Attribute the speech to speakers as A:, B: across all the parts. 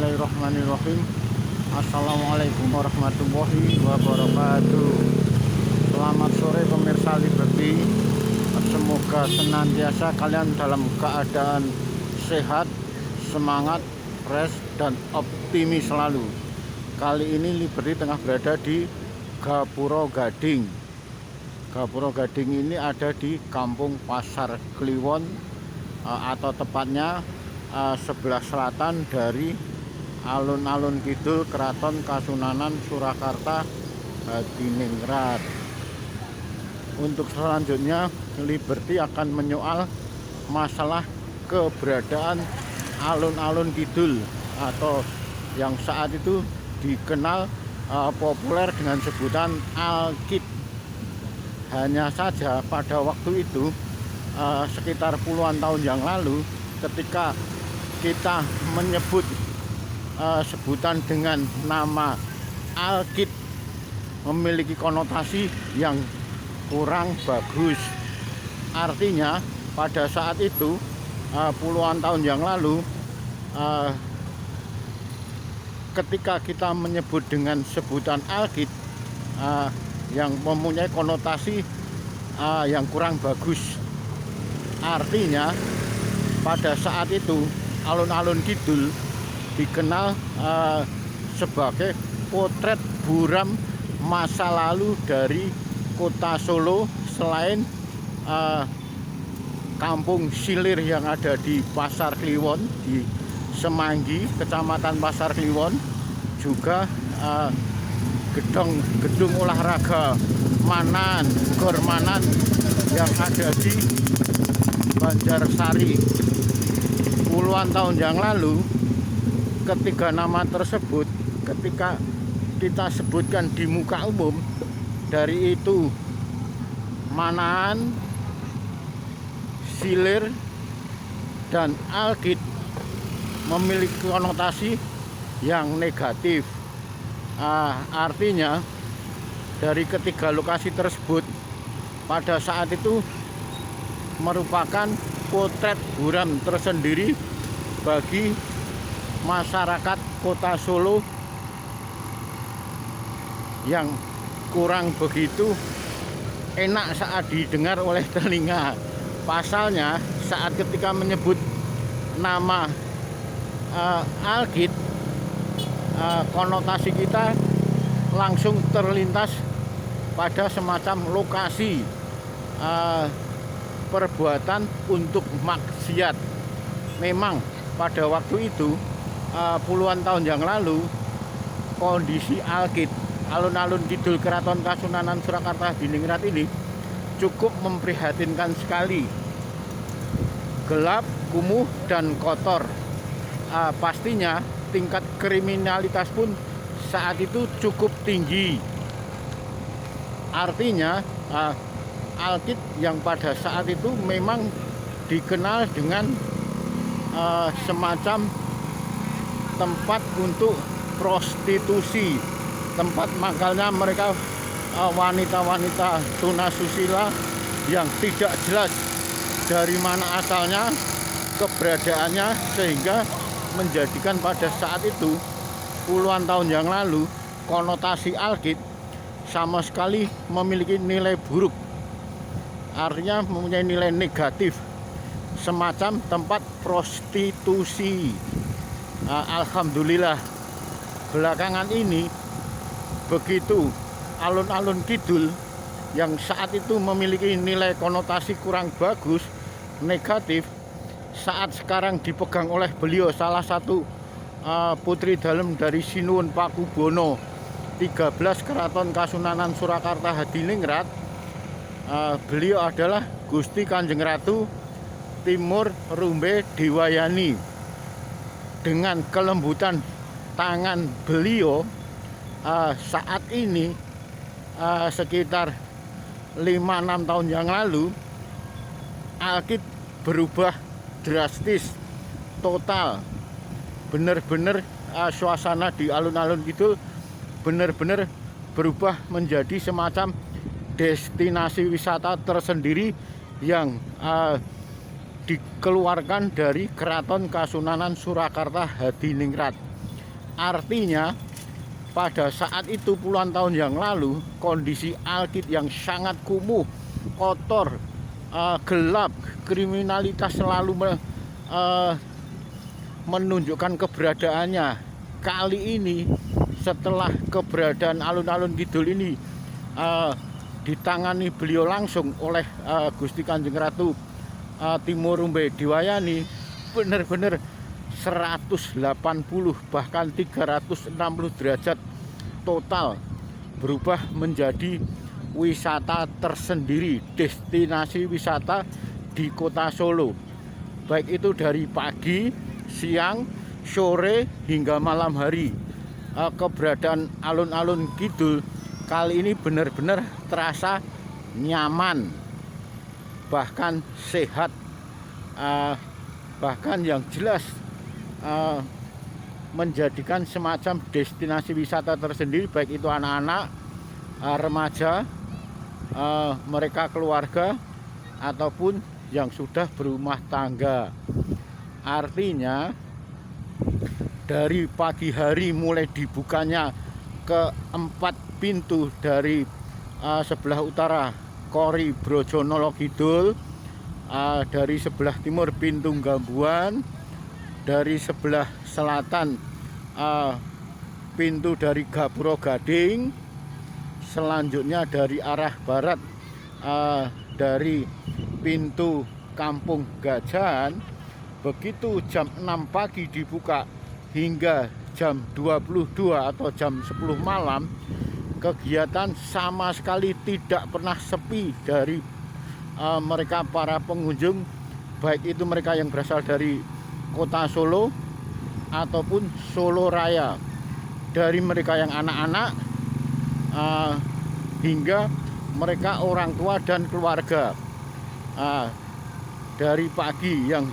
A: Bismillahirrahmanirrahim. Assalamualaikum warahmatullahi wabarakatuh. Selamat sore pemirsa Liberty. Semoga senantiasa kalian dalam keadaan sehat, semangat, fresh, dan optimis selalu. Kali ini Liberty tengah berada di Gapura Gading. Gapura Gading ini ada di Kampung Pasar Kliwon, atau tepatnya sebelah selatan dari alun-alun kidul Keraton Kasunanan Surakarta Hadiningrat. Untuk selanjutnya Liberty akan menyoal masalah keberadaan alun-alun kidul atau yang saat itu dikenal populer dengan sebutan Alkid. Hanya saja pada waktu itu sekitar puluhan tahun yang lalu, ketika kita menyebut sebutan dengan nama Alkid memiliki konotasi yang kurang bagus. Artinya pada saat itu puluhan tahun yang lalu, ketika kita menyebut dengan sebutan Alkid yang mempunyai konotasi yang kurang bagus. Artinya pada saat itu alun-alun kidul dikenal sebagai potret buram masa lalu dari kota Solo, selain kampung Silir yang ada di Pasar Kliwon, di Semanggi, Kecamatan Pasar Kliwon, juga gedung olahraga Manan, Gor Manan yang ada di Banjarsari. Puluhan tahun yang lalu, ketiga nama tersebut ketika kita sebutkan di muka umum, dari itu Manan, Silir, dan Alkid memiliki konotasi yang negatif. Artinya dari ketiga lokasi tersebut pada saat itu merupakan potret buram tersendiri bagi masyarakat kota Solo yang kurang begitu enak saat didengar oleh telinga. Pasalnya saat ketika menyebut nama Alkid, konotasi kita langsung terlintas pada semacam lokasi perbuatan untuk maksiat. Memang pada waktu itu puluhan tahun yang lalu, kondisi Alkid, alun-alun kidul Keraton Kasunanan Surakarta Hadiningrat ini cukup memprihatinkan sekali. Gelap, kumuh, dan kotor. Pastinya tingkat kriminalitas pun saat itu cukup tinggi. Artinya Alkid yang pada saat itu memang dikenal dengan semacam tempat untuk prostitusi, tempat mangkalnya mereka wanita-wanita tunasusila yang tidak jelas dari mana asalnya, keberadaannya, sehingga menjadikan pada saat itu puluhan tahun yang lalu konotasi Alkid sama sekali memiliki nilai buruk. Artinya mempunyai nilai negatif, semacam tempat prostitusi. Alhamdulillah belakangan ini begitu alun-alun kidul yang saat itu memiliki nilai konotasi kurang bagus, negatif, saat sekarang dipegang oleh beliau, salah satu putri dalem dari Sinuwun Pakubono 13 Keraton Kasunanan Surakarta Hadiningrat. Beliau adalah Gusti Kanjeng Ratu Timur Rumbe Dewayani. Dengan kelembutan tangan beliau, saat ini sekitar 5-6 tahun yang lalu, Alkid berubah drastis, total. Benar-benar suasana di alun-alun itu benar-benar berubah menjadi semacam destinasi wisata tersendiri yang dikeluarkan dari Keraton Kasunanan Surakarta Hadiningrat. Artinya pada saat itu puluhan tahun yang lalu kondisi Alkit yang sangat kumuh, kotor, gelap, kriminalitas selalu menunjukkan keberadaannya. Kali ini setelah keberadaan alun-alun kidul ini ditangani beliau langsung oleh Gusti Kanjeng Ratu Timurumbe Diwayani, benar-benar 180 bahkan 360 derajat total berubah menjadi wisata tersendiri, destinasi wisata di kota Solo, baik itu dari pagi, siang, sore hingga malam hari. Keberadaan alun-alun kidul kali ini benar-benar terasa nyaman, bahkan sehat, bahkan yang jelas menjadikan semacam destinasi wisata tersendiri, baik itu anak-anak, remaja, mereka keluarga, ataupun yang sudah berumah tangga. Artinya dari pagi hari mulai dibukanya keempat pintu dari sebelah utara Kori Brojonolo Kidul, dari sebelah timur pintu Gambuan, dari sebelah selatan pintu dari Gapuro Gading, selanjutnya dari arah barat dari pintu Kampung Gajan. Begitu jam 6 pagi dibuka hingga jam 22 atau jam 10 malam, kegiatan sama sekali tidak pernah sepi dari mereka para pengunjung, baik itu mereka yang berasal dari kota Solo ataupun Solo Raya, dari mereka yang anak-anak hingga mereka orang tua dan keluarga. Dari pagi yang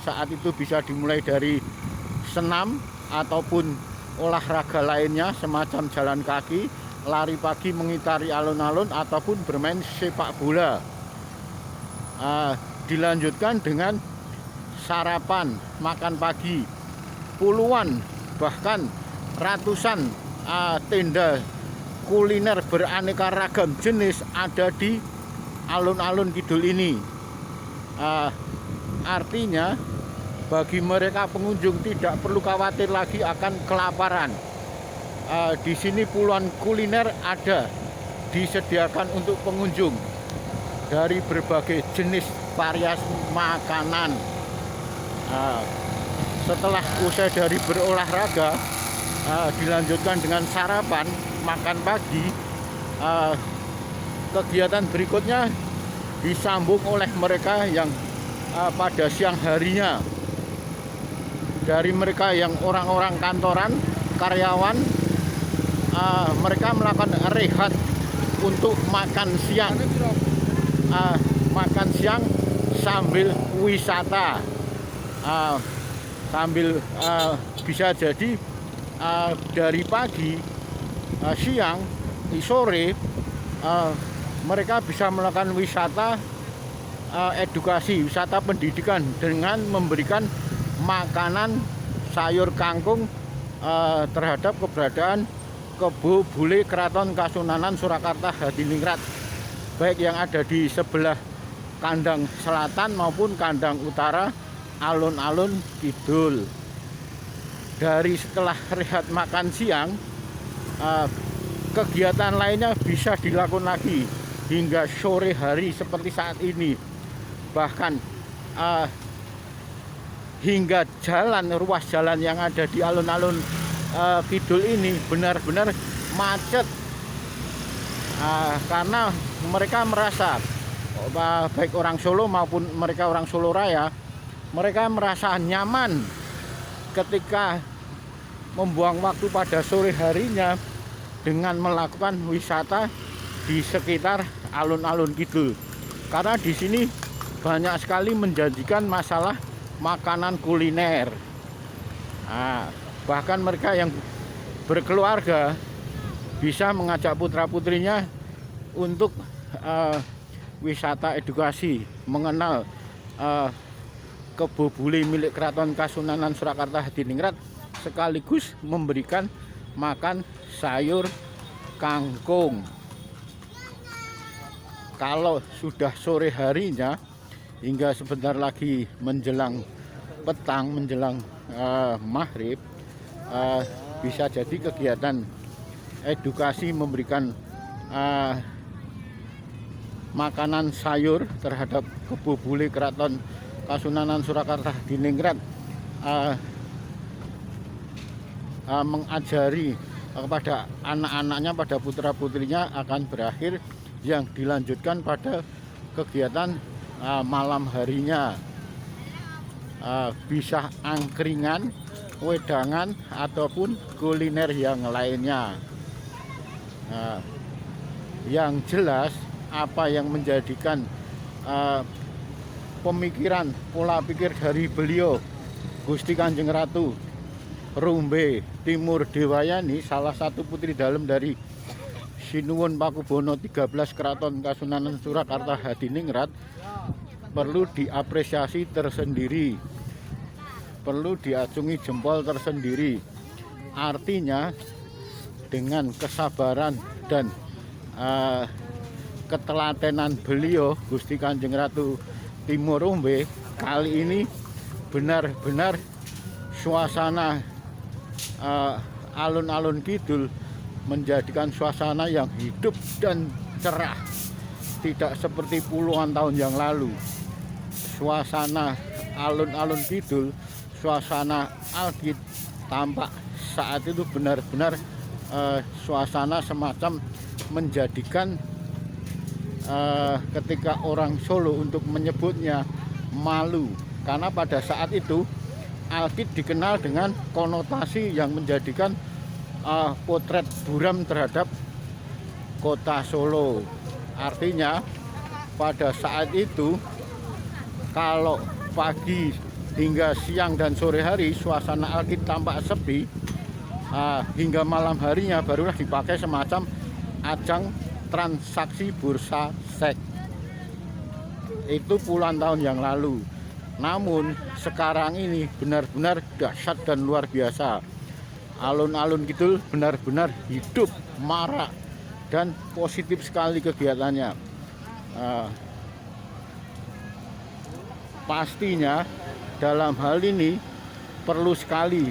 A: saat itu bisa dimulai dari senam ataupun olahraga lainnya semacam jalan kaki, lari pagi mengitari alun-alun, ataupun bermain sepak bola. Dilanjutkan dengan sarapan, makan pagi. Puluhan bahkan ratusan tenda kuliner beraneka ragam jenis ada di alun-alun kidul ini. Artinya bagi mereka pengunjung tidak perlu khawatir lagi akan kelaparan. Di sini puluhan kuliner ada disediakan untuk pengunjung dari berbagai jenis variasi makanan. Setelah usai dari berolahraga, dilanjutkan dengan sarapan, makan pagi. Kegiatan berikutnya disambung oleh mereka yang pada siang harinya, dari mereka yang orang-orang kantoran, karyawan, mereka melakukan rehat untuk makan siang. Makan siang sambil wisata, sambil bisa jadi dari pagi, siang, sore, mereka bisa melakukan wisata edukasi, wisata pendidikan dengan memberikan makanan sayur kangkung terhadap keberadaan Kebo Bule Keraton Kasunanan Surakarta Hadiningrat, baik yang ada di sebelah kandang selatan maupun kandang utara alun-alun kidul. Dari setelah rehat makan siang, kegiatan lainnya bisa dilakukan lagi hingga sore hari seperti saat ini. Bahkan hingga ruas jalan yang ada di alun-alun kidul ini benar-benar macet, karena mereka merasa, baik orang Solo maupun mereka orang Solo Raya, mereka merasa nyaman ketika membuang waktu pada sore harinya dengan melakukan wisata di sekitar alun-alun kidul, karena di sini banyak sekali menjanjikan masalah makanan kuliner. Bahkan mereka yang berkeluarga bisa mengajak putra-putrinya untuk wisata edukasi, mengenal Kebo Bule milik Keraton Kasunanan Surakarta Hadiningrat sekaligus memberikan makan sayur kangkung. Kalau sudah sore harinya hingga sebentar lagi menjelang petang, menjelang maghrib, bisa jadi kegiatan edukasi memberikan makanan sayur terhadap Kebo Bule Keraton Kasunanan Surakarta Hadiningrat, mengajari kepada anak-anaknya, pada putra-putrinya akan berakhir, yang dilanjutkan pada kegiatan malam harinya, bisa angkringan, wedangan, ataupun kuliner yang lainnya. Yang jelas apa yang menjadikan pemikiran, pola pikir dari beliau Gusti Kanjeng Ratu Rumbe Timur Dewayani, salah satu putri dalem dari Sinuwun Pakubono 13 Keraton Kasunanan Surakarta Hadiningrat, perlu diapresiasi tersendiri, perlu diacungi jempol tersendiri. Artinya dengan kesabaran dan ketelatenan beliau Gusti Kanjeng Ratu Timur Rumbe, kali ini benar-benar suasana alun-alun kidul menjadikan suasana yang hidup dan cerah, tidak seperti puluhan tahun yang lalu. Suasana alun-alun kidul, suasana alkit tampak saat itu benar-benar suasana semacam menjadikan ketika orang Solo untuk menyebutnya malu, karena pada saat itu alkit dikenal dengan konotasi yang menjadikan potret buram terhadap kota Solo. Artinya pada saat itu kalau pagi hingga siang dan sore hari suasana alkit tampak sepi, hingga malam harinya barulah dipakai semacam ajang transaksi bursa seks. Itu puluhan tahun yang lalu. Namun sekarang ini benar-benar dahsyat dan luar biasa. Alun-alun kidul benar-benar hidup, marak, dan positif sekali kegiatannya. Pastinya dalam hal ini perlu sekali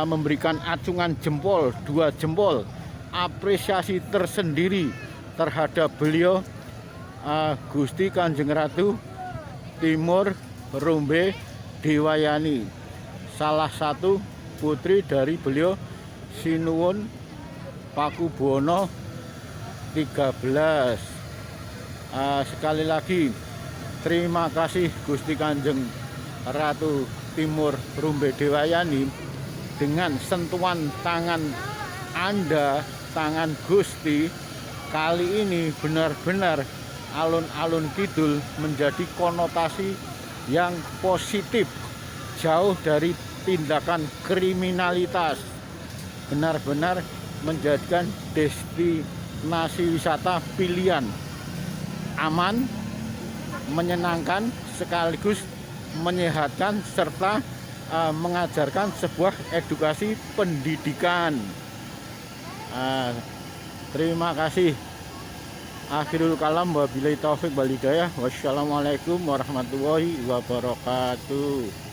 A: memberikan acungan jempol, 2 jempol, apresiasi tersendiri terhadap beliau Gusti Kanjeng Ratu Timur Rumbe Dewayani, salah satu putri dari beliau Sinuwun Pakubono 13. Sekali lagi terima kasih Gusti Kanjeng Ratu Timur Rumbe Dewayani. Dengan sentuhan tangan Anda, tangan Gusti, kali ini benar-benar alun-alun kidul menjadi konotasi yang positif, jauh dari tindakan kriminalitas, benar-benar menjadikan destinasi wisata pilihan, aman, menyenangkan, sekaligus menyehatkan, serta mengajarkan sebuah edukasi pendidikan. Terima kasih. Akhirul kalam, wabillahi taufik wal hidayah. Wassalamualaikum warahmatullahi wabarakatuh.